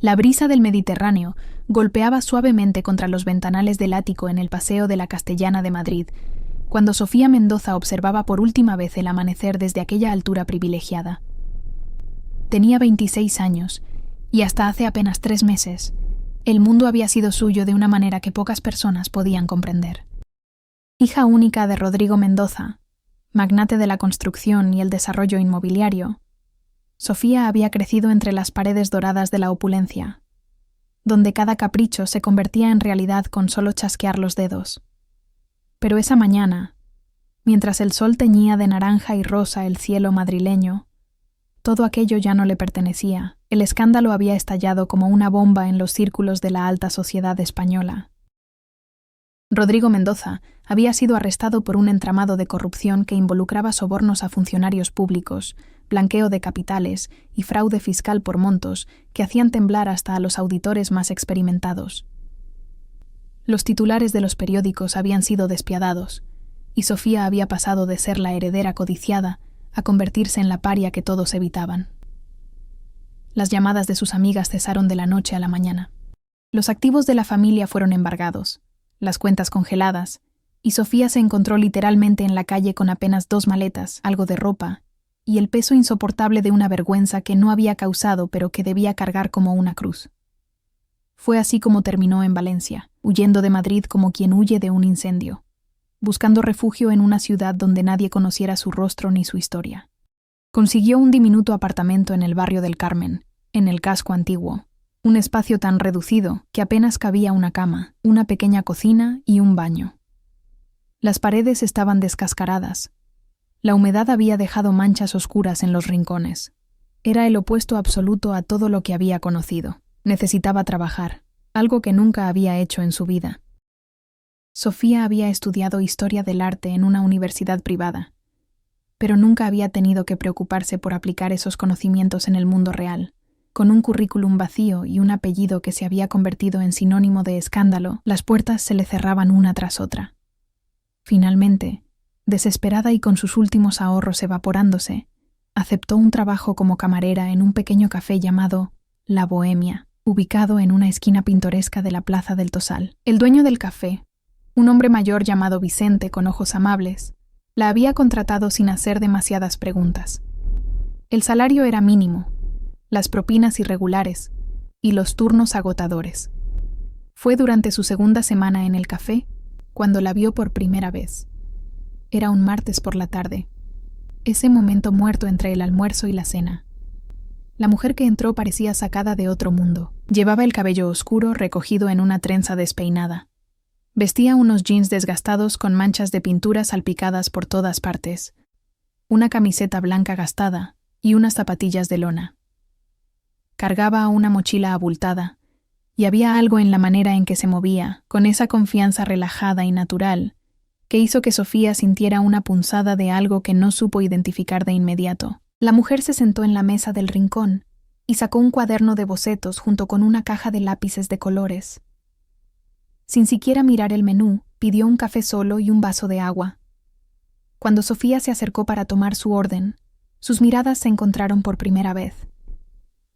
La brisa del Mediterráneo golpeaba suavemente contra los ventanales del ático en el Paseo de la Castellana de Madrid, cuando Sofía Mendoza observaba por última vez el amanecer desde aquella altura privilegiada. Tenía 26 años, y hasta hace apenas 3 meses, el mundo había sido suyo de una manera que pocas personas podían comprender. Hija única de Rodrigo Mendoza, magnate de la construcción y el desarrollo inmobiliario, Sofía había crecido entre las paredes doradas de la opulencia, donde cada capricho se convertía en realidad con solo chasquear los dedos. Pero esa mañana, mientras el sol teñía de naranja y rosa el cielo madrileño, todo aquello ya no le pertenecía. El escándalo había estallado como una bomba en los círculos de la alta sociedad española. Rodrigo Mendoza había sido arrestado por un entramado de corrupción que involucraba sobornos a funcionarios públicos, blanqueo de capitales y fraude fiscal por montos que hacían temblar hasta a los auditores más experimentados. Los titulares de los periódicos habían sido despiadados, y Sofía había pasado de ser la heredera codiciada a convertirse en la paria que todos evitaban. Las llamadas de sus amigas cesaron de la noche a la mañana. Los activos de la familia fueron embargados, las cuentas congeladas, y Sofía se encontró literalmente en la calle con apenas 2 maletas, algo de ropa, y el peso insoportable de una vergüenza que no había causado pero que debía cargar como una cruz. Fue así como terminó en Valencia, huyendo de Madrid como quien huye de un incendio, buscando refugio en una ciudad donde nadie conociera su rostro ni su historia. Consiguió un diminuto apartamento en el barrio del Carmen, en el casco antiguo, un espacio tan reducido que apenas cabía una cama, una pequeña cocina y un baño. Las paredes estaban descascaradas. La humedad había dejado manchas oscuras en los rincones. Era el opuesto absoluto a todo lo que había conocido. Necesitaba trabajar, algo que nunca había hecho en su vida. Sofía había estudiado historia del arte en una universidad privada, pero nunca había tenido que preocuparse por aplicar esos conocimientos en el mundo real. Con un currículum vacío y un apellido que se había convertido en sinónimo de escándalo, las puertas se le cerraban una tras otra. Finalmente, desesperada y con sus últimos ahorros evaporándose, aceptó un trabajo como camarera en un pequeño café llamado La Bohemia, ubicado en una esquina pintoresca de la Plaza del Tosal. El dueño del café, un hombre mayor llamado Vicente con ojos amables, la había contratado sin hacer demasiadas preguntas. El salario era mínimo, las propinas irregulares y los turnos agotadores. Fue durante su segunda semana en el café cuando la vio por primera vez. Era un martes por la tarde, ese momento muerto entre el almuerzo y la cena. La mujer que entró parecía sacada de otro mundo. Llevaba el cabello oscuro recogido en una trenza despeinada. Vestía unos jeans desgastados con manchas de pintura salpicadas por todas partes, una camiseta blanca gastada y unas zapatillas de lona. Cargaba una mochila abultada, y había algo en la manera en que se movía, con esa confianza relajada y natural, que hizo que Sofía sintiera una punzada de algo que no supo identificar de inmediato. La mujer se sentó en la mesa del rincón y sacó un cuaderno de bocetos junto con una caja de lápices de colores. Sin siquiera mirar el menú, pidió un café solo y un vaso de agua. Cuando Sofía se acercó para tomar su orden, sus miradas se encontraron por primera vez.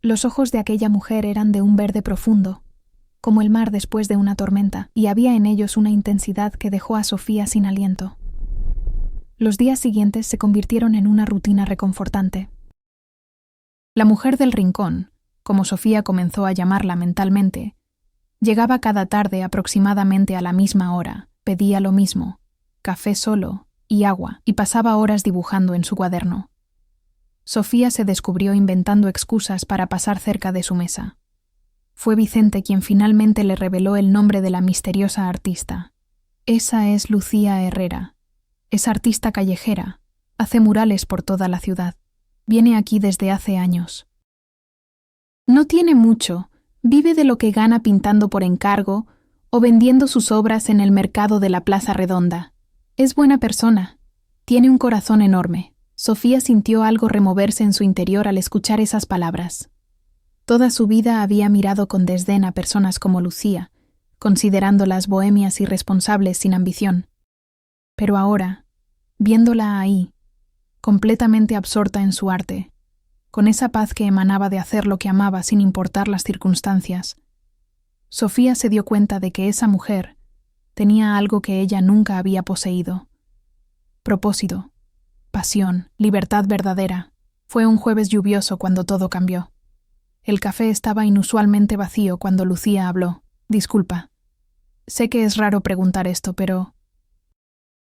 Los ojos de aquella mujer eran de un verde profundo, como el mar después de una tormenta, y había en ellos una intensidad que dejó a Sofía sin aliento. Los días siguientes se convirtieron en una rutina reconfortante. La mujer del rincón, como Sofía comenzó a llamarla mentalmente, llegaba cada tarde aproximadamente a la misma hora, pedía lo mismo, café solo y agua, y pasaba horas dibujando en su cuaderno. Sofía se descubrió inventando excusas para pasar cerca de su mesa. Fue Vicente quien finalmente le reveló el nombre de la misteriosa artista. Esa es Lucía Herrera. Es artista callejera. Hace murales por toda la ciudad. Viene aquí desde hace años. No tiene mucho. Vive de lo que gana pintando por encargo o vendiendo sus obras en el mercado de la Plaza Redonda. Es buena persona. Tiene un corazón enorme. Sofía sintió algo removerse en su interior al escuchar esas palabras. Toda su vida había mirado con desdén a personas como Lucía, considerándolas bohemias irresponsables sin ambición. Pero ahora, viéndola ahí, completamente absorta en su arte, con esa paz que emanaba de hacer lo que amaba sin importar las circunstancias. Sofía se dio cuenta de que esa mujer tenía algo que ella nunca había poseído. Propósito, pasión, libertad verdadera. Fue un jueves lluvioso cuando todo cambió. El café estaba inusualmente vacío cuando Lucía habló. Disculpa. Sé que es raro preguntar esto, pero...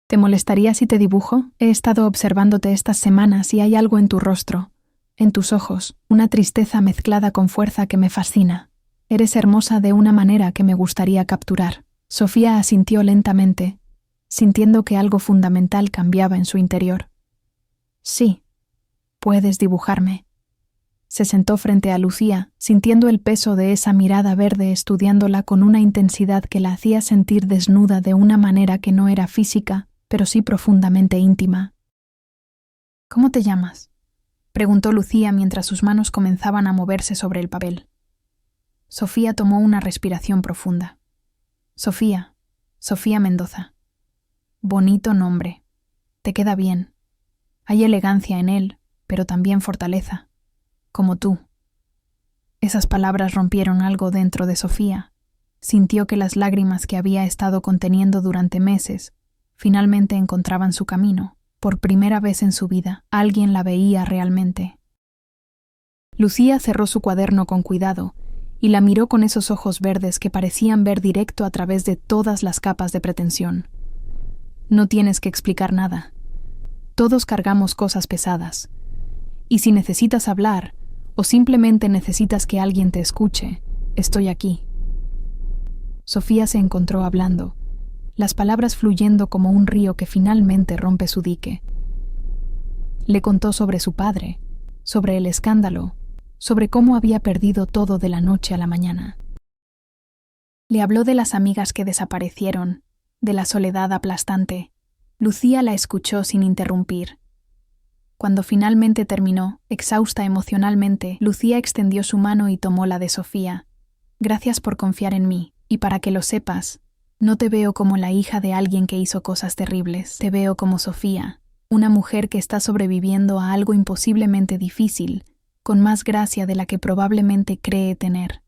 ¿Te molestaría si te dibujo? He estado observándote estas semanas y hay algo en tu rostro, en tus ojos, una tristeza mezclada con fuerza que me fascina. Eres hermosa de una manera que me gustaría capturar. Sofía asintió lentamente, sintiendo que algo fundamental cambiaba en su interior. Sí, puedes dibujarme. Se sentó frente a Lucía, sintiendo el peso de esa mirada verde, estudiándola con una intensidad que la hacía sentir desnuda de una manera que no era física, pero sí profundamente íntima. ¿Cómo te llamas?, preguntó Lucía mientras sus manos comenzaban a moverse sobre el papel. Sofía tomó una respiración profunda. Sofía Mendoza. Bonito nombre. Te queda bien. Hay elegancia en él, pero también fortaleza. Como tú. Esas palabras rompieron algo dentro de Sofía. Sintió que las lágrimas que había estado conteniendo durante meses finalmente encontraban su camino. Por primera vez en su vida, alguien la veía realmente. Lucía cerró su cuaderno con cuidado y la miró con esos ojos verdes que parecían ver directo a través de todas las capas de pretensión. No tienes que explicar nada. Todos cargamos cosas pesadas. Y si necesitas hablar, o simplemente necesitas que alguien te escuche, estoy aquí. Sofía se encontró hablando, las palabras fluyendo como un río que finalmente rompe su dique. Le contó sobre su padre, sobre el escándalo, sobre cómo había perdido todo de la noche a la mañana. Le habló de las amigas que desaparecieron, de la soledad aplastante. Lucía la escuchó sin interrumpir. Cuando finalmente terminó, exhausta emocionalmente, Lucía extendió su mano y tomó la de Sofía. Gracias por confiar en mí, y para que lo sepas, no te veo como la hija de alguien que hizo cosas terribles. Te veo como Sofía, una mujer que está sobreviviendo a algo imposiblemente difícil, con más gracia de la que probablemente cree tener.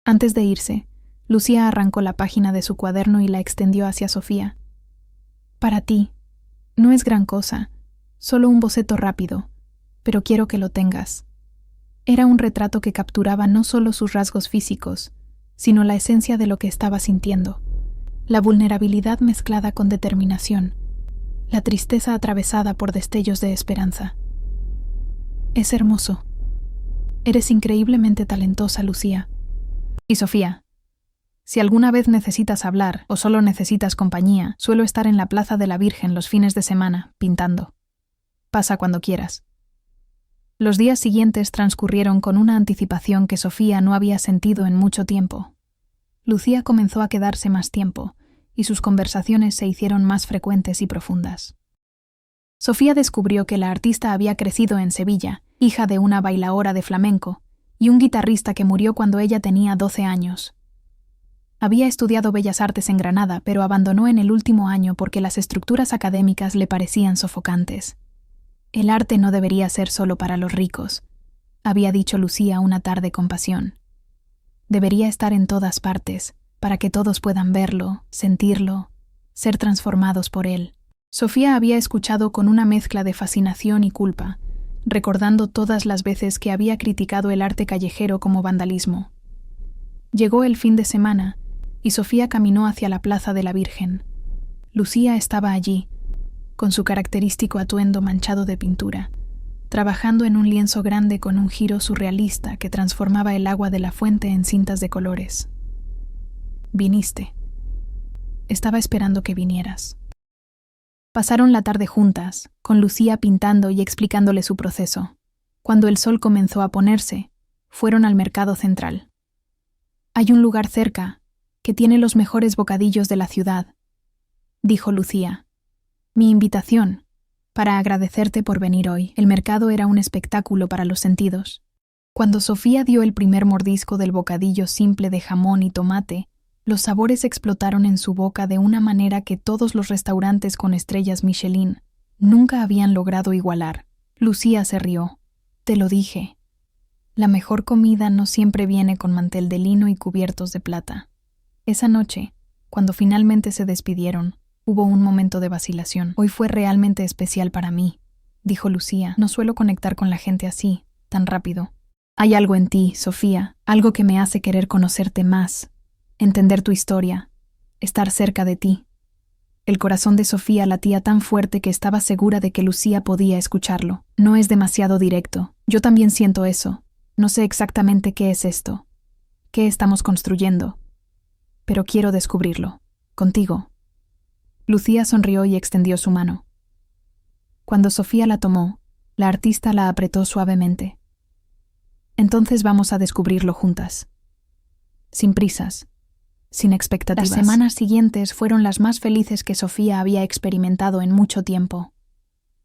Antes de irse, Lucía arrancó la página de su cuaderno y la extendió hacia Sofía. Para ti, no es gran cosa, solo un boceto rápido, pero quiero que lo tengas. Era un retrato que capturaba no solo sus rasgos físicos, sino la esencia de lo que estaba sintiendo, la vulnerabilidad mezclada con determinación, la tristeza atravesada por destellos de esperanza. Es hermoso. Eres increíblemente talentosa, Lucía. Y Sofía, si alguna vez necesitas hablar o solo necesitas compañía, suelo estar en la Plaza de la Virgen los fines de semana, pintando. Pasa cuando quieras. Los días siguientes transcurrieron con una anticipación que Sofía no había sentido en mucho tiempo. Lucía comenzó a quedarse más tiempo, y sus conversaciones se hicieron más frecuentes y profundas. Sofía descubrió que la artista había crecido en Sevilla, hija de una bailaora de flamenco, y un guitarrista que murió cuando ella tenía 12 años. Había estudiado Bellas Artes en Granada, pero abandonó en el último año porque las estructuras académicas le parecían sofocantes. El arte no debería ser solo para los ricos, había dicho Lucía una tarde con pasión. Debería estar en todas partes, para que todos puedan verlo, sentirlo, ser transformados por él. Sofía había escuchado con una mezcla de fascinación y culpa, recordando todas las veces que había criticado el arte callejero como vandalismo. Llegó el fin de semana, y Sofía caminó hacia la Plaza de la Virgen. Lucía estaba allí, con su característico atuendo manchado de pintura, trabajando en un lienzo grande con un giro surrealista que transformaba el agua de la fuente en cintas de colores. Viniste. Estaba esperando que vinieras. Pasaron la tarde juntas, con Lucía pintando y explicándole su proceso. Cuando el sol comenzó a ponerse, fueron al mercado central. Hay un lugar cerca que tiene los mejores bocadillos de la ciudad, dijo Lucía. Mi invitación, para agradecerte por venir hoy. El mercado era un espectáculo para los sentidos. Cuando Sofía dio el primer mordisco del bocadillo simple de jamón y tomate, los sabores explotaron en su boca de una manera que todos los restaurantes con estrellas Michelin nunca habían logrado igualar. Lucía se rió. Te lo dije. La mejor comida no siempre viene con mantel de lino y cubiertos de plata. Esa noche, cuando finalmente se despidieron, hubo un momento de vacilación. Hoy fue realmente especial para mí, dijo Lucía. No suelo conectar con la gente así, tan rápido. Hay algo en ti, Sofía, algo que me hace querer conocerte más, entender tu historia, estar cerca de ti. El corazón de Sofía latía tan fuerte que estaba segura de que Lucía podía escucharlo. No es demasiado directo. Yo también siento eso. No sé exactamente qué es esto. ¿Qué estamos construyendo? Pero quiero descubrirlo. Contigo. Lucía sonrió y extendió su mano. Cuando Sofía la tomó, la artista la apretó suavemente. Entonces vamos a descubrirlo juntas. Sin prisas. Sin expectativas. Las semanas siguientes fueron las más felices que Sofía había experimentado en mucho tiempo.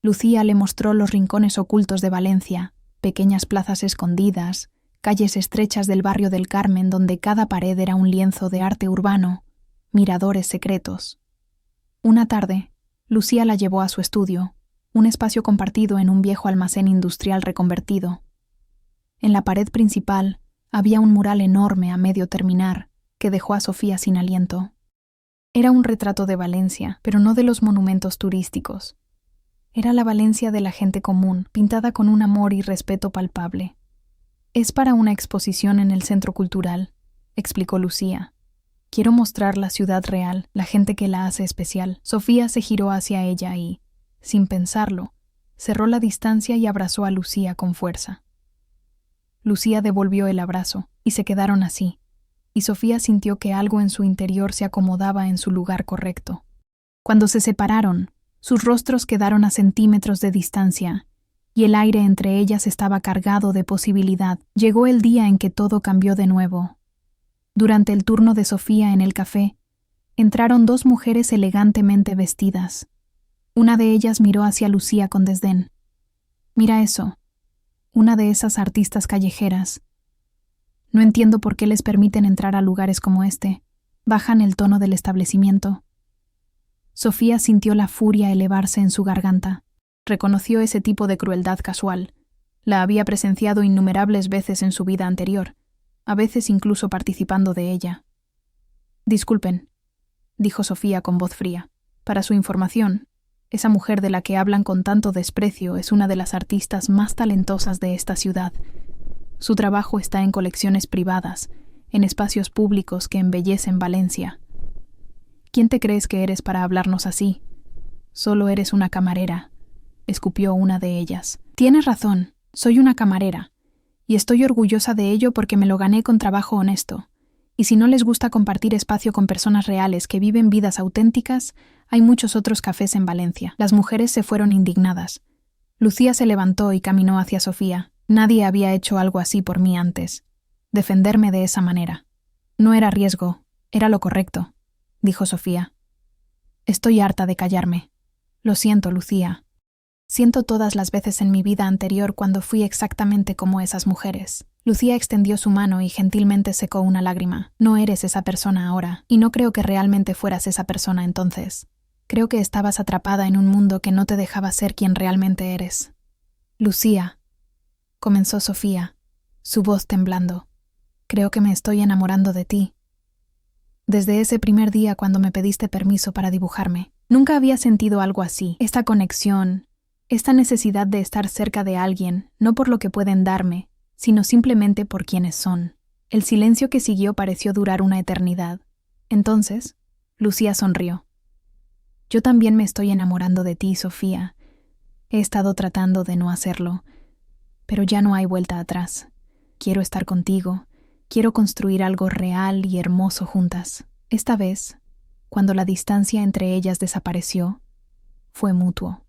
Lucía le mostró los rincones ocultos de Valencia, pequeñas plazas escondidas, calles estrechas del barrio del Carmen donde cada pared era un lienzo de arte urbano, miradores secretos. Una tarde, Lucía la llevó a su estudio, un espacio compartido en un viejo almacén industrial reconvertido. En la pared principal había un mural enorme a medio terminar, que dejó a Sofía sin aliento. Era un retrato de Valencia, pero no de los monumentos turísticos. Era la Valencia de la gente común, pintada con un amor y respeto palpable. Es para una exposición en el Centro Cultural, explicó Lucía. Quiero mostrar la ciudad real, la gente que la hace especial. Sofía se giró hacia ella y, sin pensarlo, cerró la distancia y abrazó a Lucía con fuerza. Lucía devolvió el abrazo, y se quedaron así, y Sofía sintió que algo en su interior se acomodaba en su lugar correcto. Cuando se separaron, sus rostros quedaron a centímetros de distancia, y el aire entre ellas estaba cargado de posibilidad. Llegó el día en que todo cambió de nuevo. Durante el turno de Sofía en el café, entraron dos mujeres elegantemente vestidas. Una de ellas miró hacia Lucía con desdén. «Mira eso, una de esas artistas callejeras. No entiendo por qué les permiten entrar a lugares como este. Bajan el tono del establecimiento». Sofía sintió la furia elevarse en su garganta. Reconoció ese tipo de crueldad casual. La había presenciado innumerables veces en su vida anterior, a veces incluso participando de ella. «Disculpen», dijo Sofía con voz fría. «Para su información, esa mujer de la que hablan con tanto desprecio es una de las artistas más talentosas de esta ciudad. Su trabajo está en colecciones privadas, en espacios públicos que embellecen Valencia. ¿Quién te crees que eres para hablarnos así? Solo eres una camarera», escupió una de ellas. «Tienes razón, soy una camarera, y estoy orgullosa de ello porque me lo gané con trabajo honesto. Y si no les gusta compartir espacio con personas reales que viven vidas auténticas, hay muchos otros cafés en Valencia». Las mujeres se fueron indignadas. Lucía se levantó y caminó hacia Sofía. Nadie había hecho algo así por mí antes. Defenderme de esa manera. No era riesgo, era lo correcto, dijo Sofía. Estoy harta de callarme. Lo siento, Lucía. Siento todas las veces en mi vida anterior cuando fui exactamente como esas mujeres. Lucía extendió su mano y gentilmente secó una lágrima. No eres esa persona ahora, y no creo que realmente fueras esa persona entonces. Creo que estabas atrapada en un mundo que no te dejaba ser quien realmente eres. Lucía, comenzó Sofía, su voz temblando. Creo que me estoy enamorando de ti. Desde ese primer día cuando me pediste permiso para dibujarme, nunca había sentido algo así. Esta conexión, esta necesidad de estar cerca de alguien, no por lo que pueden darme, sino simplemente por quienes son. El silencio que siguió pareció durar una eternidad. Entonces, Lucía sonrió. Yo también me estoy enamorando de ti, Sofía. He estado tratando de no hacerlo, pero ya no hay vuelta atrás. Quiero estar contigo, quiero construir algo real y hermoso juntas. Esta vez, cuando la distancia entre ellas desapareció, fue mutuo.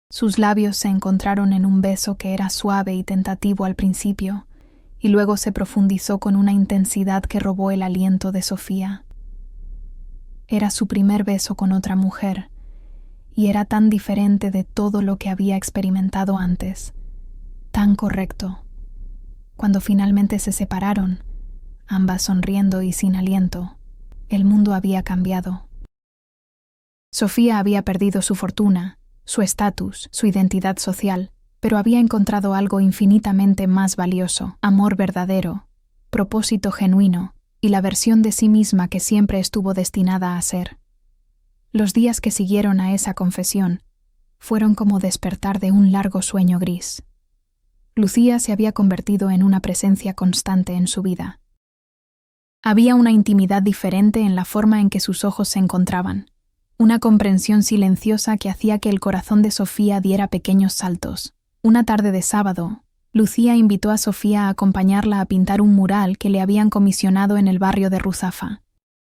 Sus labios se encontraron en un beso que era suave y tentativo al principio, y luego se profundizó con una intensidad que robó el aliento de Sofía. Era su primer beso con otra mujer, y era tan diferente de todo lo que había experimentado antes, tan correcto. Cuando finalmente se separaron, ambas sonriendo y sin aliento, el mundo había cambiado. Sofía había perdido su fortuna, su estatus, su identidad social, pero había encontrado algo infinitamente más valioso: amor verdadero, propósito genuino y la versión de sí misma que siempre estuvo destinada a ser. Los días que siguieron a esa confesión fueron como despertar de un largo sueño gris. Lucía se había convertido en una presencia constante en su vida. Había una intimidad diferente en la forma en que sus ojos se encontraban, una comprensión silenciosa que hacía que el corazón de Sofía diera pequeños saltos. Una tarde de sábado, Lucía invitó a Sofía a acompañarla a pintar un mural que le habían comisionado en el barrio de Ruzafa.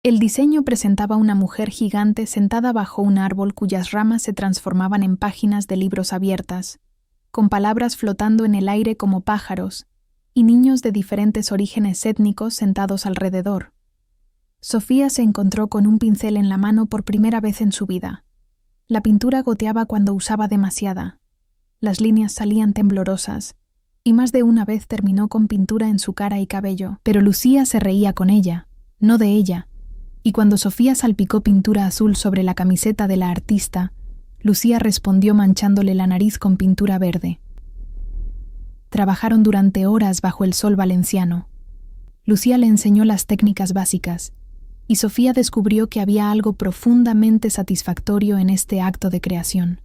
El diseño presentaba una mujer gigante sentada bajo un árbol cuyas ramas se transformaban en páginas de libros abiertas, con palabras flotando en el aire como pájaros, y niños de diferentes orígenes étnicos sentados alrededor. Sofía se encontró con un pincel en la mano por primera vez en su vida. La pintura goteaba cuando usaba demasiada. Las líneas salían temblorosas, y más de una vez terminó con pintura en su cara y cabello. Pero Lucía se reía con ella, no de ella, y cuando Sofía salpicó pintura azul sobre la camiseta de la artista, Lucía respondió manchándole la nariz con pintura verde. Trabajaron durante horas bajo el sol valenciano. Lucía le enseñó las técnicas básicas, y Sofía descubrió que había algo profundamente satisfactorio en este acto de creación.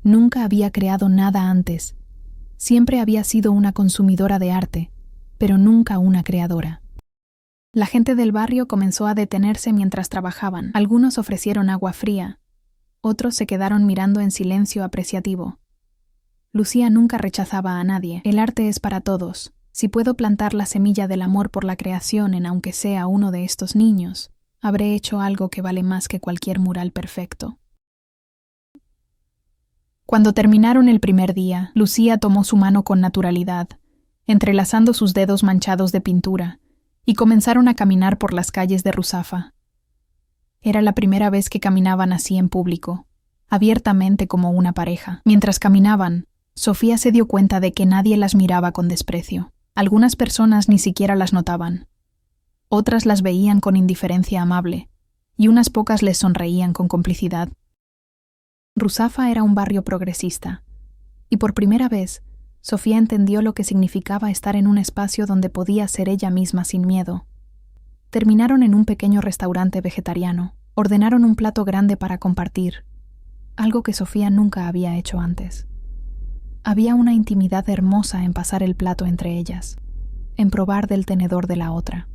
Nunca había creado nada antes. Siempre había sido una consumidora de arte, pero nunca una creadora. La gente del barrio comenzó a detenerse mientras trabajaban. Algunos ofrecieron agua fría, otros se quedaron mirando en silencio apreciativo. Lucía nunca rechazaba a nadie. El arte es para todos. Si puedo plantar la semilla del amor por la creación en aunque sea uno de estos niños, habré hecho algo que vale más que cualquier mural perfecto. Cuando terminaron el primer día, Lucía tomó su mano con naturalidad, entrelazando sus dedos manchados de pintura, y comenzaron a caminar por las calles de Ruzafa. Era la primera vez que caminaban así en público, abiertamente como una pareja. Mientras caminaban, Sofía se dio cuenta de que nadie las miraba con desprecio. Algunas personas ni siquiera las notaban. Otras las veían con indiferencia amable, y unas pocas les sonreían con complicidad. Ruzafa era un barrio progresista, y por primera vez, Sofía entendió lo que significaba estar en un espacio donde podía ser ella misma sin miedo. Terminaron en un pequeño restaurante vegetariano. Ordenaron un plato grande para compartir, algo que Sofía nunca había hecho antes. Había una intimidad hermosa en pasar el plato entre ellas, en probar del tenedor de la otra.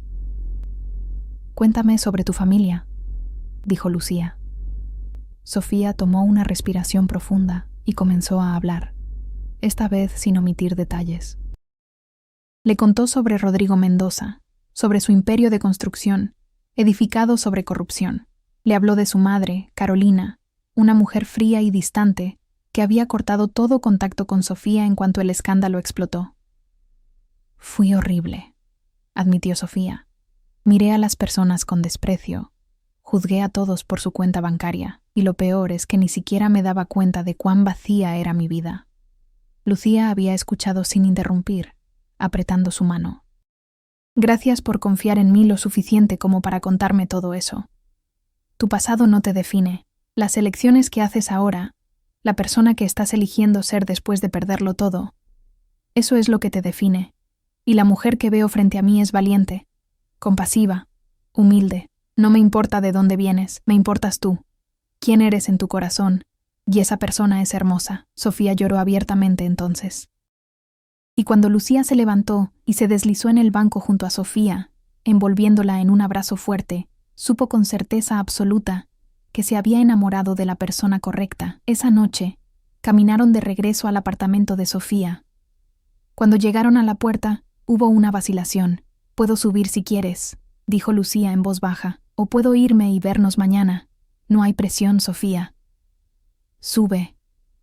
«Cuéntame sobre tu familia», dijo Lucía. Sofía tomó una respiración profunda y comenzó a hablar, esta vez sin omitir detalles. Le contó sobre Rodrigo Mendoza, sobre su imperio de construcción, edificado sobre corrupción. Le habló de su madre, Carolina, una mujer fría y distante, que había cortado todo contacto con Sofía en cuanto el escándalo explotó. «Fui horrible», admitió Sofía. «Miré a las personas con desprecio, juzgué a todos por su cuenta bancaria, y lo peor es que ni siquiera me daba cuenta de cuán vacía era mi vida». Lucía había escuchado sin interrumpir, apretando su mano. «Gracias por confiar en mí lo suficiente como para contarme todo eso. Tu pasado no te define. Las elecciones que haces ahora, la persona que estás eligiendo ser después de perderlo todo, eso es lo que te define. Y la mujer que veo frente a mí es valiente, compasiva, humilde. No me importa de dónde vienes, me importas tú. Quién eres en tu corazón, y esa persona es hermosa». Sofía lloró abiertamente entonces. Y cuando Lucía se levantó y se deslizó en el banco junto a Sofía, envolviéndola en un abrazo fuerte, supo con certeza absoluta que se había enamorado de la persona correcta. Esa noche, caminaron de regreso al apartamento de Sofía. Cuando llegaron a la puerta, hubo una vacilación. «Puedo subir si quieres», dijo Lucía en voz baja, «o puedo irme y vernos mañana. No hay presión, Sofía». «Sube»,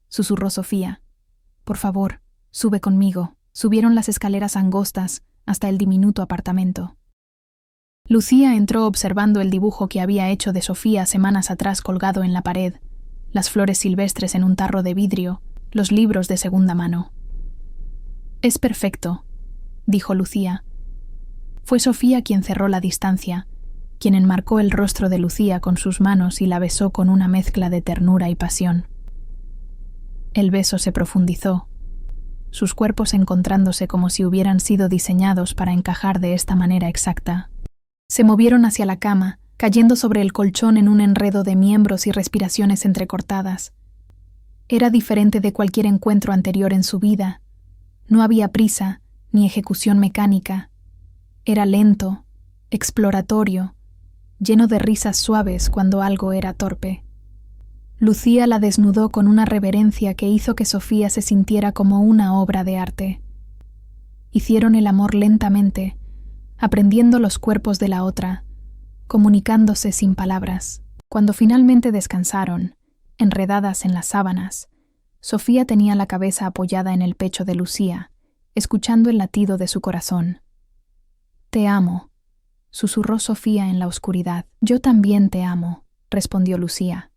susurró Sofía. «Por favor, sube conmigo». Subieron las escaleras angostas hasta el diminuto apartamento. Lucía entró observando el dibujo que había hecho de Sofía semanas atrás colgado en la pared, las flores silvestres en un tarro de vidrio, los libros de segunda mano. «Es perfecto», dijo Lucía. Fue Sofía quien cerró la distancia, quien enmarcó el rostro de Lucía con sus manos y la besó con una mezcla de ternura y pasión. El beso se profundizó, sus cuerpos encontrándose como si hubieran sido diseñados para encajar de esta manera exacta. Se movieron hacia la cama, cayendo sobre el colchón en un enredo de miembros y respiraciones entrecortadas. Era diferente de cualquier encuentro anterior en su vida. No había prisa, ni ejecución mecánica. Era lento, exploratorio, lleno de risas suaves cuando algo era torpe. Lucía la desnudó con una reverencia que hizo que Sofía se sintiera como una obra de arte. Hicieron el amor lentamente, aprendiendo los cuerpos de la otra, comunicándose sin palabras. Cuando finalmente descansaron, enredadas en las sábanas, Sofía tenía la cabeza apoyada en el pecho de Lucía, escuchando el latido de su corazón. «Te amo», susurró Sofía en la oscuridad. «Yo también te amo», respondió Lucía.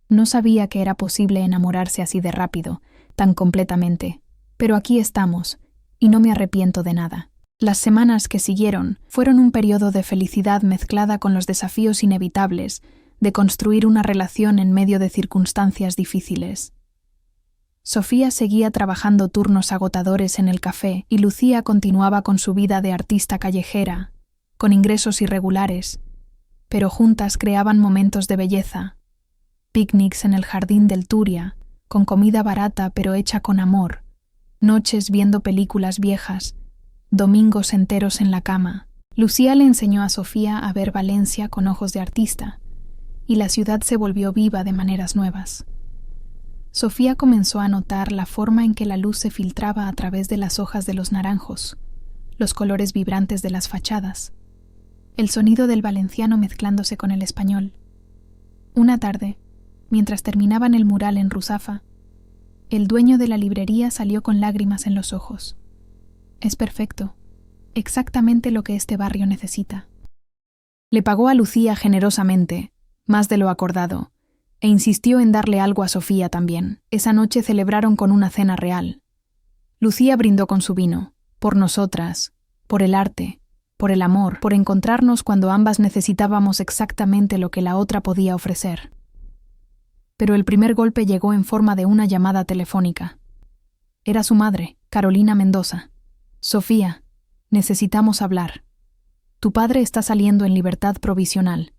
No sabía que era posible enamorarse así de rápido, tan completamente, pero aquí estamos, y no me arrepiento de nada. Las semanas que siguieron fueron un periodo de felicidad mezclada con los desafíos inevitables de construir una relación en medio de circunstancias difíciles. Sofía seguía trabajando turnos agotadores en el café y Lucía continuaba con su vida de artista callejera, con ingresos irregulares, pero juntas creaban momentos de belleza. Picnics en el jardín del Turia, con comida barata pero hecha con amor, noches viendo películas viejas, domingos enteros en la cama. Lucía le enseñó a Sofía a ver Valencia con ojos de artista, y la ciudad se volvió viva de maneras nuevas. Sofía comenzó a notar la forma en que la luz se filtraba a través de las hojas de los naranjos, los colores vibrantes de las fachadas, el sonido del valenciano mezclándose con el español. Una tarde, mientras terminaban el mural en Ruzafa, el dueño de la librería salió con lágrimas en los ojos. «Es perfecto, exactamente lo que este barrio necesita». Le pagó a Lucía generosamente, más de lo acordado, e insistió en darle algo a Sofía también. Esa noche celebraron con una cena real. Lucía brindó con su vino, por nosotras, por el arte, por el amor, por encontrarnos cuando ambas necesitábamos exactamente lo que la otra podía ofrecer. Pero el primer golpe llegó en forma de una llamada telefónica. Era su madre, Carolina Mendoza. «Sofía, necesitamos hablar. Tu padre está saliendo en libertad provisional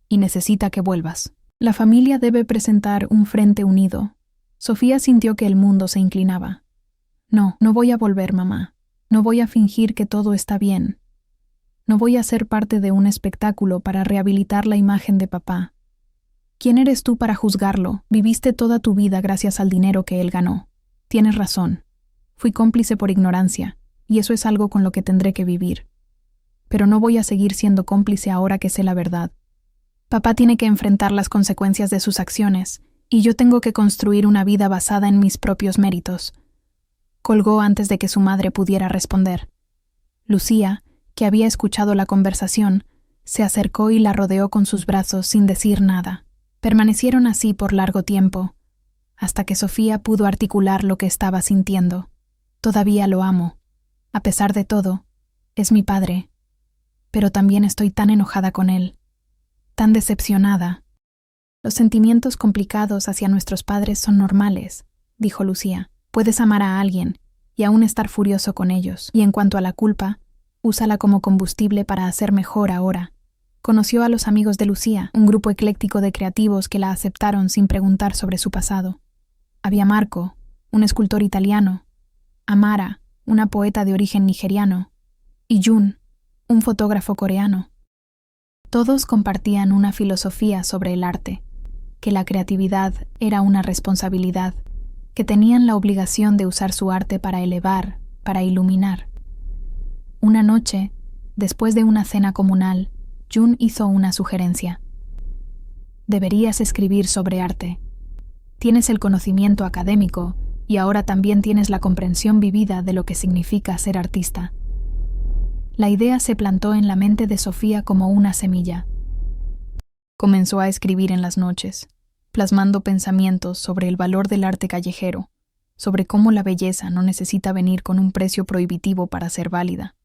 y necesita que vuelvas. La familia debe presentar un frente unido». Sofía sintió que el mundo se inclinaba. «No, no voy a volver, mamá. No voy a fingir que todo está bien. No voy a ser parte de un espectáculo para rehabilitar la imagen de papá. ¿Quién eres tú para juzgarlo? Viviste toda tu vida gracias al dinero que él ganó. Tienes razón. Fui cómplice por ignorancia, y eso es algo con lo que tendré que vivir. Pero no voy a seguir siendo cómplice ahora que sé la verdad. Papá tiene que enfrentar las consecuencias de sus acciones, y yo tengo que construir una vida basada en mis propios méritos». Colgó antes de que su madre pudiera responder. Lucía, que había escuchado la conversación, se acercó y la rodeó con sus brazos sin decir nada. Permanecieron así por largo tiempo, hasta que Sofía pudo articular lo que estaba sintiendo. «Todavía lo amo. A pesar de todo, es mi padre. Pero también estoy tan enojada con él, tan decepcionada». «Los sentimientos complicados hacia nuestros padres son normales», dijo Lucía. «Puedes amar a alguien y aún estar furioso con ellos. Y en cuanto a la culpa, úsala como combustible para hacer mejor ahora». Conoció a los amigos de Lucía, un grupo ecléctico de creativos que la aceptaron sin preguntar sobre su pasado. Había Marco, un escultor italiano, Amara, una poeta de origen nigeriano, y Jun, un fotógrafo coreano. Todos compartían una filosofía sobre el arte, que la creatividad era una responsabilidad, que tenían la obligación de usar su arte para elevar, para iluminar. Una noche, después de una cena comunal, Jun hizo una sugerencia. «Deberías escribir sobre arte. Tienes el conocimiento académico y ahora también tienes la comprensión vivida de lo que significa ser artista». La idea se plantó en la mente de Sofía como una semilla. Comenzó a escribir en las noches, plasmando pensamientos sobre el valor del arte callejero, sobre cómo la belleza no necesita venir con un precio prohibitivo para ser válida.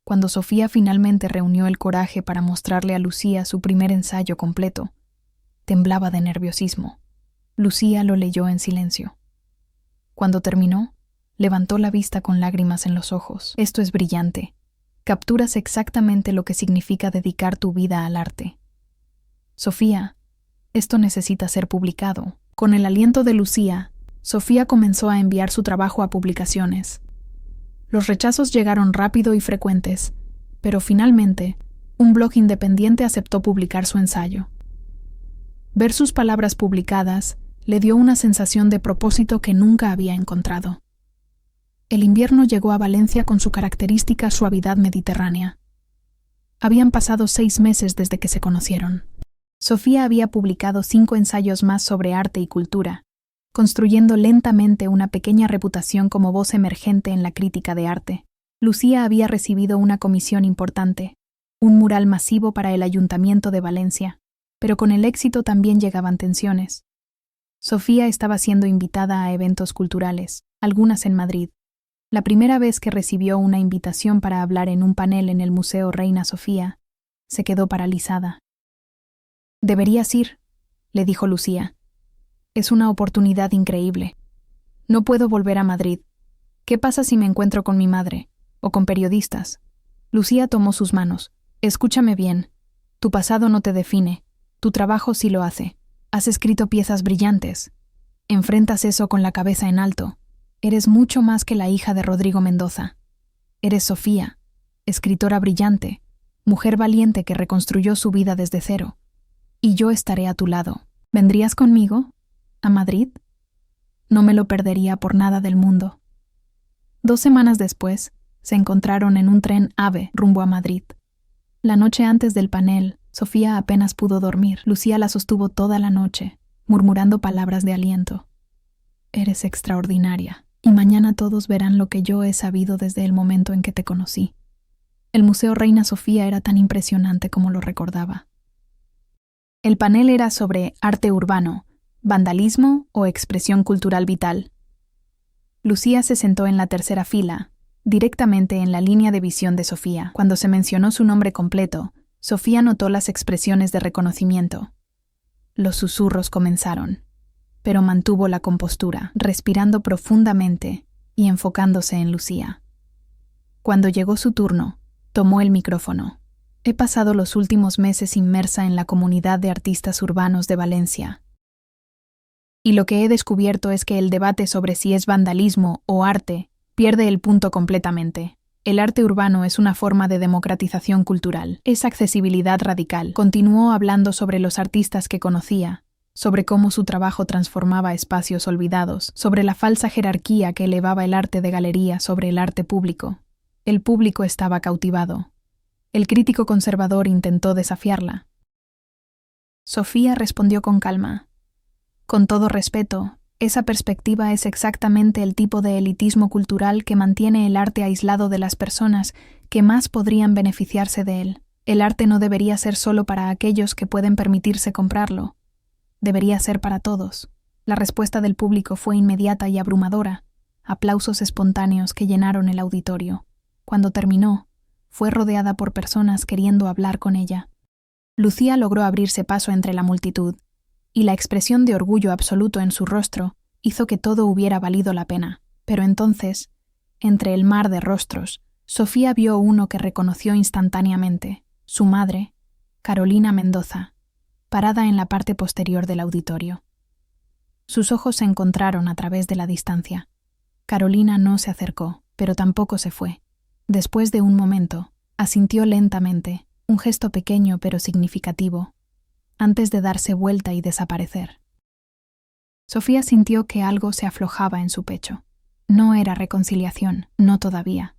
Cuando Sofía finalmente reunió el coraje para mostrarle a Lucía su primer ensayo completo, temblaba de nerviosismo. Lucía lo leyó en silencio. Cuando terminó, Levantó la vista con lágrimas en los ojos. Esto es brillante. Capturas exactamente lo que significa dedicar tu vida al arte. Sofía, esto necesita ser publicado. Con el aliento de Lucía, Sofía comenzó a enviar su trabajo a publicaciones. Los rechazos llegaron rápido y frecuentes, pero finalmente, un blog independiente aceptó publicar su ensayo. Ver sus palabras publicadas le dio una sensación de propósito que nunca había encontrado. El invierno llegó a Valencia con su característica suavidad mediterránea. Habían pasado 6 meses desde que se conocieron. Sofía había publicado 5 ensayos más sobre arte y cultura, construyendo lentamente una pequeña reputación como voz emergente en la crítica de arte. Lucía había recibido una comisión importante, un mural masivo para el Ayuntamiento de Valencia, pero con el éxito también llegaban tensiones. Sofía estaba siendo invitada a eventos culturales, algunas en Madrid. La primera vez que recibió una invitación para hablar en un panel en el Museo Reina Sofía, se quedó paralizada. «Deberías ir», le dijo Lucía. «Es una oportunidad increíble. No puedo volver a Madrid. ¿Qué pasa si me encuentro con mi madre? ¿O con periodistas?» Lucía tomó sus manos. «Escúchame bien. Tu pasado no te define. Tu trabajo sí lo hace. Has escrito piezas brillantes. Enfrentas eso con la cabeza en alto. Eres mucho más que la hija de Rodrigo Mendoza. Eres Sofía, escritora brillante, mujer valiente que reconstruyó su vida desde cero. Y yo estaré a tu lado. ¿Vendrías conmigo? ¿A Madrid?» No me lo perdería por nada del mundo. 2 semanas después, se encontraron en un tren AVE rumbo a Madrid. La noche antes del panel, Sofía apenas pudo dormir. Lucía la sostuvo toda la noche, murmurando palabras de aliento. «Eres extraordinaria. Y mañana todos verán lo que yo he sabido desde el momento en que te conocí». El Museo Reina Sofía era tan impresionante como lo recordaba. El panel era sobre arte urbano, vandalismo o expresión cultural vital. Lucía se sentó en la tercera fila, directamente en la línea de visión de Sofía. Cuando se mencionó su nombre completo, Sofía notó las expresiones de reconocimiento. Los susurros comenzaron, pero mantuvo la compostura, respirando profundamente y enfocándose en Lucía. Cuando llegó su turno, tomó el micrófono. «He pasado los últimos meses inmersa en la comunidad de artistas urbanos de Valencia. Y lo que he descubierto es que el debate sobre si es vandalismo o arte pierde el punto completamente. El arte urbano es una forma de democratización cultural, es accesibilidad radical». Continuó hablando sobre los artistas que conocía, sobre cómo su trabajo transformaba espacios olvidados, sobre la falsa jerarquía que elevaba el arte de galería sobre el arte público. El público estaba cautivado. El crítico conservador intentó desafiarla. Sofía respondió con calma. «Con todo respeto, esa perspectiva es exactamente el tipo de elitismo cultural que mantiene el arte aislado de las personas que más podrían beneficiarse de él. El arte no debería ser solo para aquellos que pueden permitirse comprarlo. Debería ser para todos». La respuesta del público fue inmediata y abrumadora. Aplausos espontáneos que llenaron el auditorio. Cuando terminó, fue rodeada por personas queriendo hablar con ella. Lucía logró abrirse paso entre la multitud, y la expresión de orgullo absoluto en su rostro hizo que todo hubiera valido la pena. Pero entonces, entre el mar de rostros, Sofía vio uno que reconoció instantáneamente, su madre, Carolina Mendoza, parada en la parte posterior del auditorio. Sus ojos se encontraron a través de la distancia. Carolina no se acercó, pero tampoco se fue. Después de un momento, asintió lentamente, un gesto pequeño pero significativo, antes de darse vuelta y desaparecer. Sofía sintió que algo se aflojaba en su pecho. No era reconciliación, no todavía,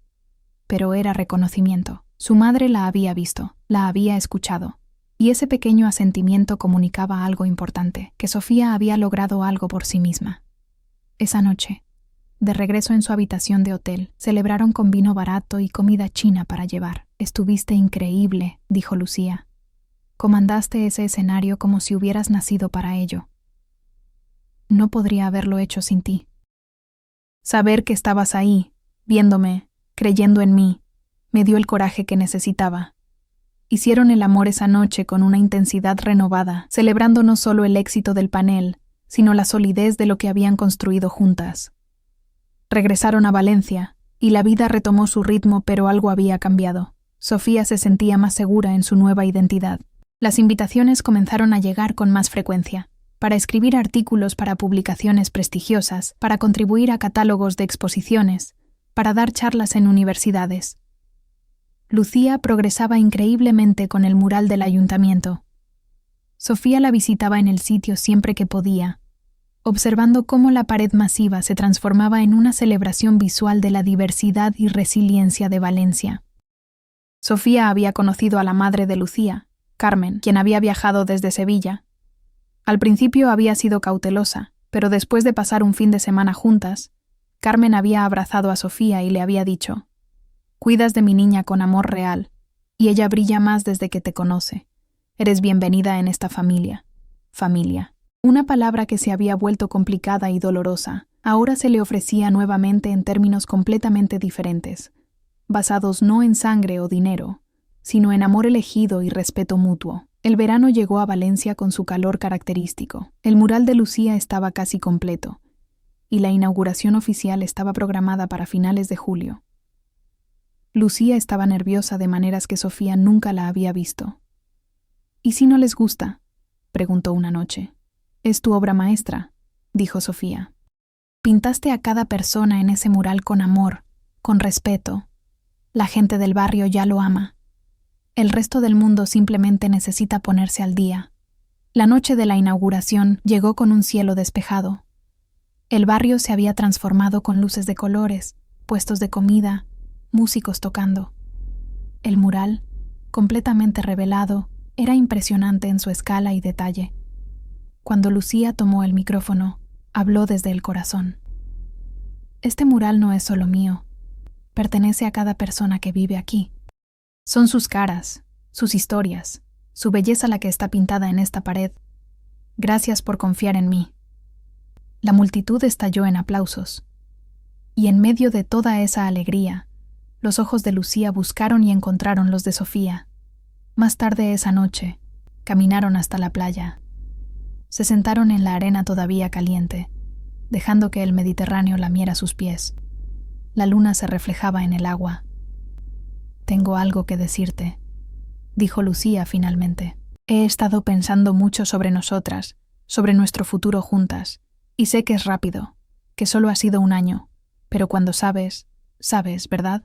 pero era reconocimiento. Su madre la había visto, la había escuchado, y ese pequeño asentimiento comunicaba algo importante, que Sofía había logrado algo por sí misma. Esa noche, de regreso en su habitación de hotel, celebraron con vino barato y comida china para llevar. «Estuviste increíble», dijo Lucía. «Comandaste ese escenario como si hubieras nacido para ello. No podría haberlo hecho sin ti. Saber que estabas ahí, viéndome, creyendo en mí, me dio el coraje que necesitaba». Hicieron el amor esa noche con una intensidad renovada, celebrando no solo el éxito del panel, sino la solidez de lo que habían construido juntas. Regresaron a Valencia, y la vida retomó su ritmo, pero algo había cambiado. Sofía se sentía más segura en su nueva identidad. Las invitaciones comenzaron a llegar con más frecuencia, para escribir artículos para publicaciones prestigiosas, para contribuir a catálogos de exposiciones, para dar charlas en universidades. Lucía progresaba increíblemente con el mural del ayuntamiento. Sofía la visitaba en el sitio siempre que podía, observando cómo la pared masiva se transformaba en una celebración visual de la diversidad y resiliencia de Valencia. Sofía había conocido a la madre de Lucía, Carmen, quien había viajado desde Sevilla. Al principio había sido cautelosa, pero después de pasar un fin de semana juntas, Carmen había abrazado a Sofía y le había dicho: «Cuidas de mi niña con amor real, y ella brilla más desde que te conoce. Eres bienvenida en esta familia». Familia. Una palabra que se había vuelto complicada y dolorosa, ahora se le ofrecía nuevamente en términos completamente diferentes, basados no en sangre o dinero, sino en amor elegido y respeto mutuo. El verano llegó a Valencia con su calor característico. El mural de Lucía estaba casi completo, y la inauguración oficial estaba programada para finales de julio. Lucía estaba nerviosa de maneras que Sofía nunca la había visto. «¿Y si no les gusta?», preguntó una noche. «Es tu obra maestra», dijo Sofía. «Pintaste a cada persona en ese mural con amor, con respeto. La gente del barrio ya lo ama. El resto del mundo simplemente necesita ponerse al día». La noche de la inauguración llegó con un cielo despejado. El barrio se había transformado con luces de colores, puestos de comida, músicos tocando. El mural, completamente revelado, era impresionante en su escala y detalle. Cuando Lucía tomó el micrófono, habló desde el corazón. «Este mural no es solo mío. Pertenece a cada persona que vive aquí. Son sus caras, sus historias, su belleza la que está pintada en esta pared. Gracias por confiar en mí». La multitud estalló en aplausos. Y en medio de toda esa alegría, los ojos de Lucía buscaron y encontraron los de Sofía. Más tarde esa noche, caminaron hasta la playa. Se sentaron en la arena todavía caliente, dejando que el Mediterráneo lamiera sus pies. La luna se reflejaba en el agua. «Tengo algo que decirte», dijo Lucía finalmente. «He estado pensando mucho sobre nosotras, sobre nuestro futuro juntas, y sé que es rápido, que solo ha sido un año, pero cuando sabes, ¿verdad?».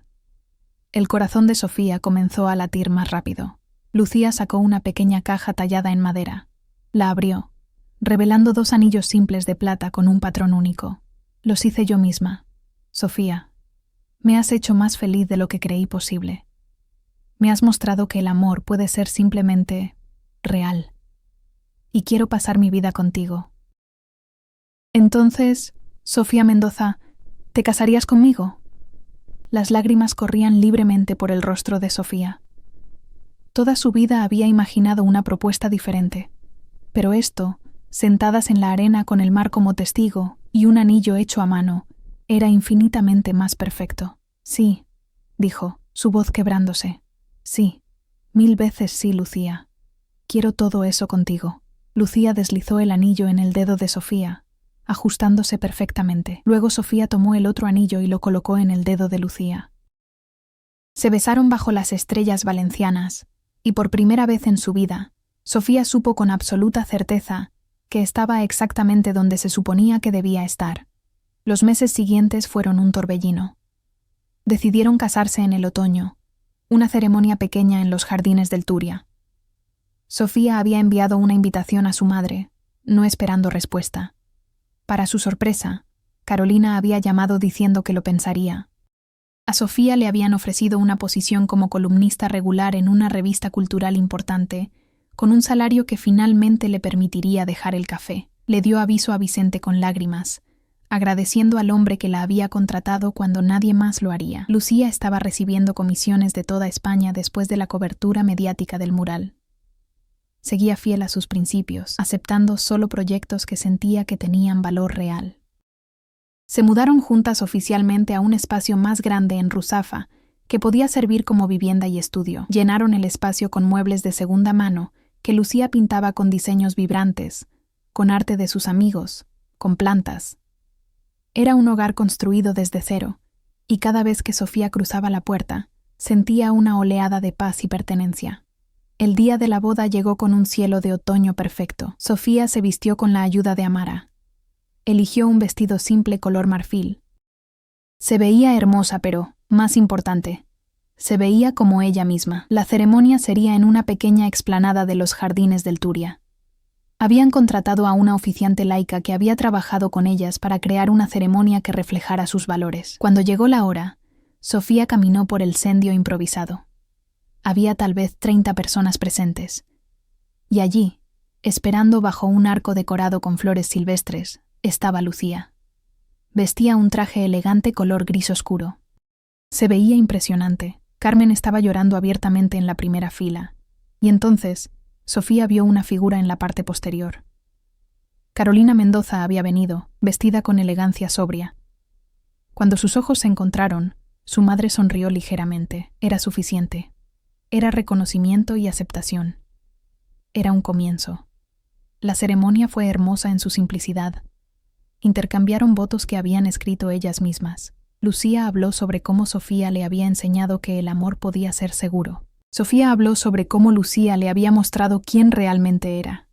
El corazón de Sofía comenzó a latir más rápido. Lucía sacó una pequeña caja tallada en madera. La abrió, revelando 2 anillos simples de plata con un patrón único. «Los hice yo misma. Sofía, me has hecho más feliz de lo que creí posible. Me has mostrado que el amor puede ser simplemente real. Y quiero pasar mi vida contigo. Entonces, Sofía Mendoza, ¿te casarías conmigo?». Las lágrimas corrían libremente por el rostro de Sofía. Toda su vida había imaginado una propuesta diferente, pero esto, sentadas en la arena con el mar como testigo y un anillo hecho a mano, era infinitamente más perfecto. «Sí», dijo, su voz quebrándose. «Sí, 1000 veces sí, Lucía. Quiero todo eso contigo». Lucía deslizó el anillo en el dedo de Sofía, ajustándose perfectamente. Luego Sofía tomó el otro anillo y lo colocó en el dedo de Lucía. Se besaron bajo las estrellas valencianas, y por primera vez en su vida, Sofía supo con absoluta certeza que estaba exactamente donde se suponía que debía estar. Los meses siguientes fueron un torbellino. Decidieron casarse en el otoño, una ceremonia pequeña en los jardines del Turia. Sofía había enviado una invitación a su madre, no esperando respuesta. Para su sorpresa, Carolina había llamado diciendo que lo pensaría. A Sofía le habían ofrecido una posición como columnista regular en una revista cultural importante, con un salario que finalmente le permitiría dejar el café. Le dio aviso a Vicente con lágrimas, agradeciendo al hombre que la había contratado cuando nadie más lo haría. Lucía estaba recibiendo comisiones de toda España después de la cobertura mediática del mural. Seguía fiel a sus principios, aceptando solo proyectos que sentía que tenían valor real. Se mudaron juntas oficialmente a un espacio más grande en Ruzafa, que podía servir como vivienda y estudio. Llenaron el espacio con muebles de segunda mano, que Lucía pintaba con diseños vibrantes, con arte de sus amigos, con plantas. Era un hogar construido desde cero, y cada vez que Sofía cruzaba la puerta, sentía una oleada de paz y pertenencia. El día de la boda llegó con un cielo de otoño perfecto. Sofía se vistió con la ayuda de Amara. Eligió un vestido simple color marfil. Se veía hermosa, pero, más importante, se veía como ella misma. La ceremonia sería en una pequeña explanada de los jardines del Turia. Habían contratado a una oficiante laica que había trabajado con ellas para crear una ceremonia que reflejara sus valores. Cuando llegó la hora, Sofía caminó por el sendio improvisado. Había tal vez 30 personas presentes. Y allí, esperando bajo un arco decorado con flores silvestres, estaba Lucía. Vestía un traje elegante color gris oscuro. Se veía impresionante. Carmen estaba llorando abiertamente en la primera fila. Y entonces, Sofía vio una figura en la parte posterior. Carolina Mendoza había venido, vestida con elegancia sobria. Cuando sus ojos se encontraron, su madre sonrió ligeramente. Era suficiente. Era reconocimiento y aceptación. Era un comienzo. La ceremonia fue hermosa en su simplicidad. Intercambiaron votos que habían escrito ellas mismas. Lucía habló sobre cómo Sofía le había enseñado que el amor podía ser seguro. Sofía habló sobre cómo Lucía le había mostrado quién realmente era.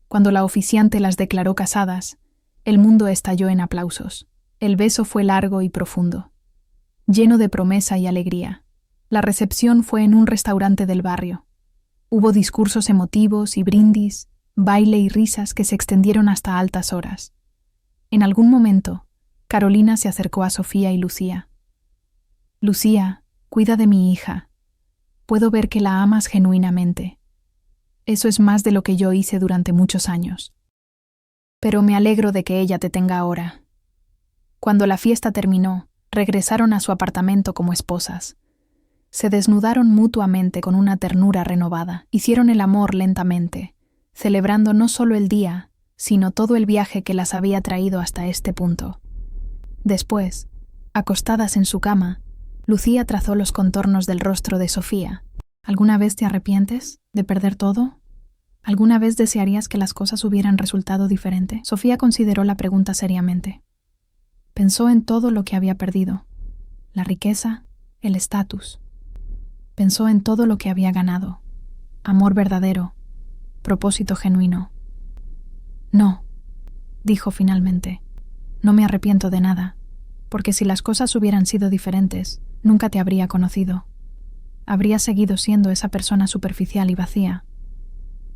Cuando la oficiante las declaró casadas, el mundo estalló en aplausos. El beso fue largo y profundo, lleno de promesa y alegría. La recepción fue en un restaurante del barrio. Hubo discursos emotivos y brindis, baile y risas que se extendieron hasta altas horas. En algún momento, Carolina se acercó a Sofía y Lucía. «Lucía, cuida de mi hija. Puedo ver que la amas genuinamente. Eso es más de lo que yo hice durante muchos años. Pero me alegro de que ella te tenga ahora». Cuando la fiesta terminó, regresaron a su apartamento como esposas. Se desnudaron mutuamente con una ternura renovada. Hicieron el amor lentamente, celebrando no solo el día, sino todo el viaje que las había traído hasta este punto. Después, acostadas en su cama, Lucía trazó los contornos del rostro de Sofía. ¿Alguna vez te arrepientes de perder todo? ¿Alguna vez desearías que las cosas hubieran resultado diferente? Sofía consideró la pregunta seriamente. Pensó en todo lo que había perdido: la riqueza, el estatus. Pensó en todo lo que había ganado: amor verdadero, propósito genuino. «No», dijo finalmente, «no me arrepiento de nada, porque si las cosas hubieran sido diferentes, nunca te habría conocido. Habría seguido siendo esa persona superficial y vacía.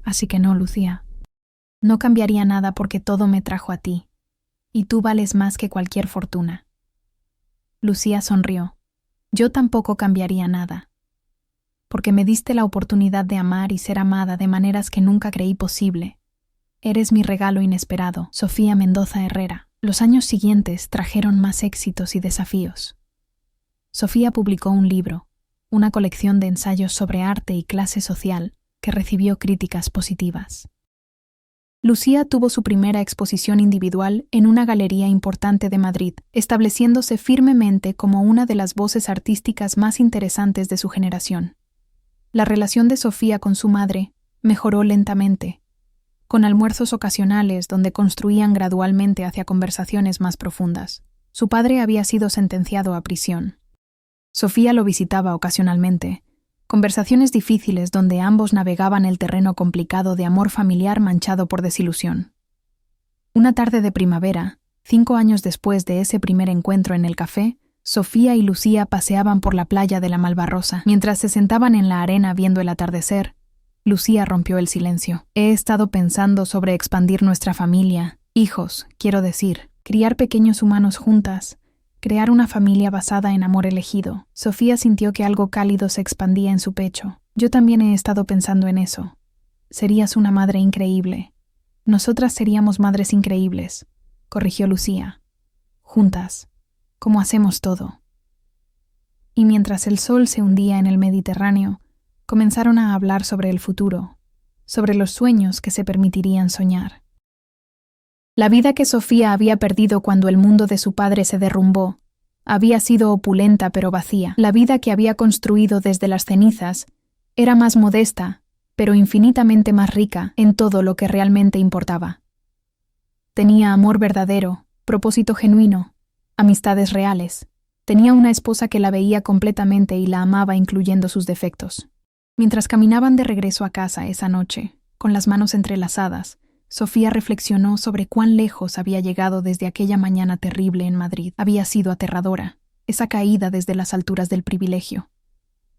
Así que no, Lucía. No cambiaría nada porque todo me trajo a ti, y tú vales más que cualquier fortuna». Lucía sonrió. «Yo tampoco cambiaría nada, porque me diste la oportunidad de amar y ser amada de maneras que nunca creí posible. Eres mi regalo inesperado, Sofía Mendoza Herrera». Los años siguientes trajeron más éxitos y desafíos. Sofía publicó un libro, una colección de ensayos sobre arte y clase social, que recibió críticas positivas. Lucía tuvo su primera exposición individual en una galería importante de Madrid, estableciéndose firmemente como una de las voces artísticas más interesantes de su generación. La relación de Sofía con su madre mejoró lentamente, con almuerzos ocasionales donde construían gradualmente hacia conversaciones más profundas. Su padre había sido sentenciado a prisión. Sofía lo visitaba ocasionalmente, conversaciones difíciles donde ambos navegaban el terreno complicado de amor familiar manchado por desilusión. Una tarde de primavera, 5 años después de ese primer encuentro en el café, Sofía y Lucía paseaban por la playa de la Malvarrosa. Mientras se sentaban en la arena viendo el atardecer, Lucía rompió el silencio. «He estado pensando sobre expandir nuestra familia, hijos, quiero decir, criar pequeños humanos juntas, crear una familia basada en amor elegido». Sofía sintió que algo cálido se expandía en su pecho. «Yo también he estado pensando en eso. Serías una madre increíble. Nosotras seríamos madres increíbles», corrigió Lucía. «Juntas, como hacemos todo». Y mientras el sol se hundía en el Mediterráneo, comenzaron a hablar sobre el futuro, sobre los sueños que se permitirían soñar. La vida que Sofía había perdido cuando el mundo de su padre se derrumbó había sido opulenta pero vacía. La vida que había construido desde las cenizas era más modesta, pero infinitamente más rica en todo lo que realmente importaba. Tenía amor verdadero, propósito genuino, Amistades reales. Tenía una esposa que la veía completamente y la amaba incluyendo sus defectos. Mientras caminaban de regreso a casa esa noche, con las manos entrelazadas, Sofía reflexionó sobre cuán lejos había llegado desde aquella mañana terrible en Madrid. Había sido aterradora, esa caída desde las alturas del privilegio.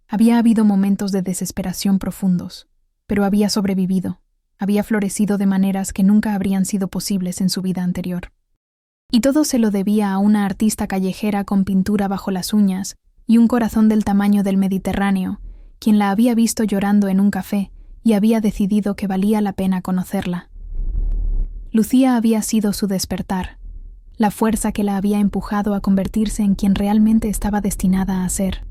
Había habido momentos de desesperación profundos, pero había sobrevivido, había florecido de maneras que nunca habrían sido posibles en su vida anterior. Y todo se lo debía a una artista callejera con pintura bajo las uñas y un corazón del tamaño del Mediterráneo, quien la había visto llorando en un café y había decidido que valía la pena conocerla. Lucía había sido su despertar, la fuerza que la había empujado a convertirse en quien realmente estaba destinada a ser.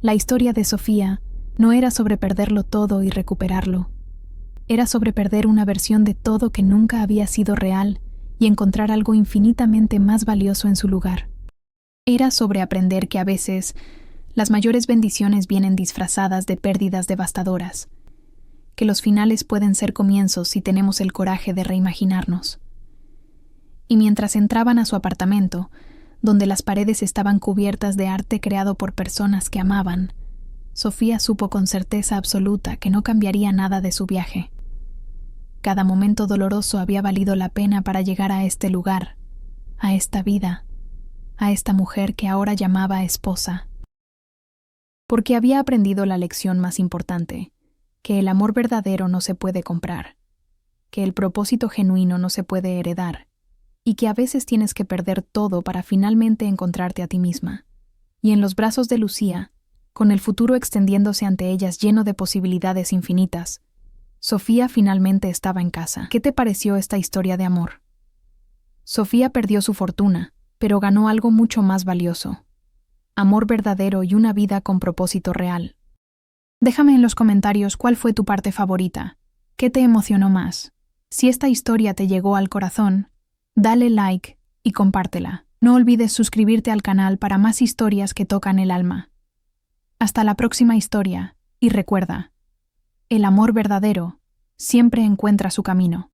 La historia de Sofía no era sobre perderlo todo y recuperarlo. Era sobre perder una versión de todo que nunca había sido real y encontrar algo infinitamente más valioso en su lugar. Era sobre aprender que a veces las mayores bendiciones vienen disfrazadas de pérdidas devastadoras, que los finales pueden ser comienzos si tenemos el coraje de reimaginarnos. Y mientras entraban a su apartamento, donde las paredes estaban cubiertas de arte creado por personas que amaban, Sofía supo con certeza absoluta que no cambiaría nada de su viaje. Cada momento doloroso había valido la pena para llegar a este lugar, a esta vida, a esta mujer que ahora llamaba esposa. Porque había aprendido la lección más importante, que el amor verdadero no se puede comprar, que el propósito genuino no se puede heredar, y que a veces tienes que perder todo para finalmente encontrarte a ti misma. Y en los brazos de Lucía, con el futuro extendiéndose ante ellas lleno de posibilidades infinitas, Sofía finalmente estaba en casa. ¿Qué te pareció esta historia de amor? Sofía perdió su fortuna, pero ganó algo mucho más valioso: amor verdadero y una vida con propósito real. Déjame en los comentarios cuál fue tu parte favorita, qué te emocionó más. Si esta historia te llegó al corazón, dale like y compártela. No olvides suscribirte al canal para más historias que tocan el alma. Hasta la próxima historia, y recuerda, el amor verdadero siempre encuentra su camino.